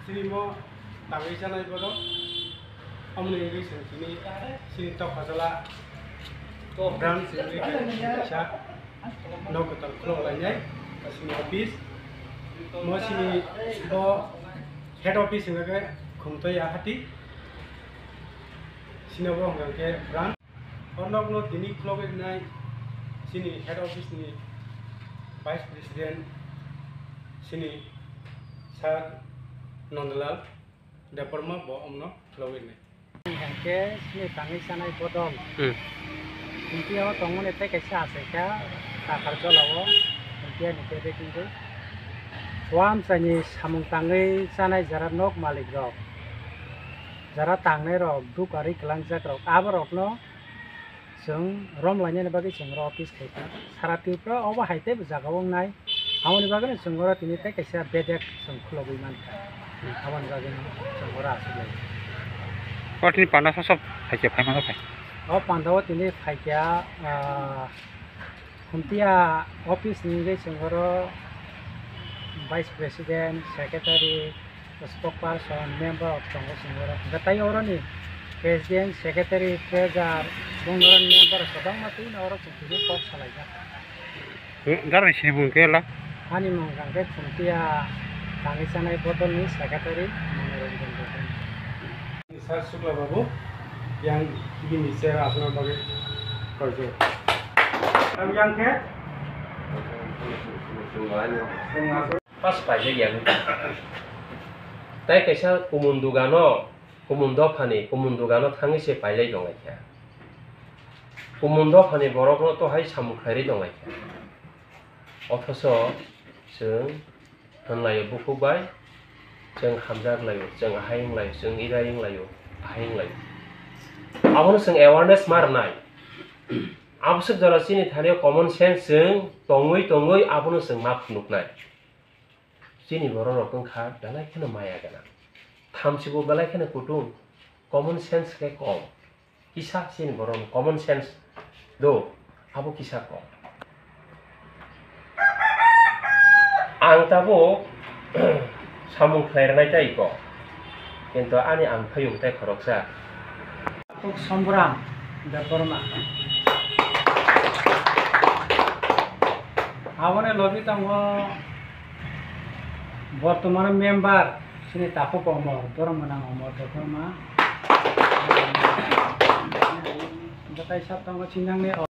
sini mau tangi sana ibu dong, om nih sini sini top masalah brand sini bisa no ketar keluar lainnya sini office mau sini head office enggak kumto ya hati sini apa enggak kayak brand orang lo ini keluar naik sini head office ini vice president sini Sir Nondalal Department bawa omno keluar ini Hangke sini tangi sana ibodom. Inti awak tongon itu kisah seja tak kerja lawo. Inti ni kebe kintu. Suam sani samung tangi sana jarak nok malik rok. Jarak tangi rok du kari kelanjak rok. Aber rok no. Seng rom lainnya ni bagi seng office kita. Sarati pro awak haite berjaga wong nai. Awan ni bagi seng orang ini teh kisah bedek seng keluar iman. Awan bagi seng orang asli. Kau ini panas sosok, haji apa mana pak? Oh, Pandawa ini kaya kuntia office ni sengoro vice president, secretary, spokesperson, member of Congress sengoro. Gatai orang ni president, secretary, treasurer, bungaran member sedang mati na orang setuju kok salahnya. Garan sini mungkin lah. Ani mungkin ke kuntia tangisan ay botol ni secretary, menurunkan botol. Sir Sukla Babu yang begini saya asal bagi kerja. Yang ke? Pas paje yang tai kaisa kumundugano tangi se pailai dong aja. Kumundo phani borokno to hai samukhairi dong aja. Othoso जों होनलायो बुखुबाय जों हामजाग लायो जों आहायं लायो जों इरायं लायो आहायं लायो आबोनो जों एवारनेस मारनाय आबसुक जरासिनि थानायाव कमन सेन्स जों तङै आबोनो जों मा फुनुकनाय जोंनि बर' रकम खा दालाय खोनो माया गोनां थामसिबो बेलाय खोनो कुटुं कमन सेन्स के कम किसा जोंनि बर' कमन सेन्स दो आबो किसा कम आं Tabo samung kelairnai tai ko kento ani ang payung tai khoroksa Tuk Sombram Department. Awalnya lobby tanggo বর্তমানে member sini tapu komor dorong menang omor Department. Kita isap tanggo cinang nih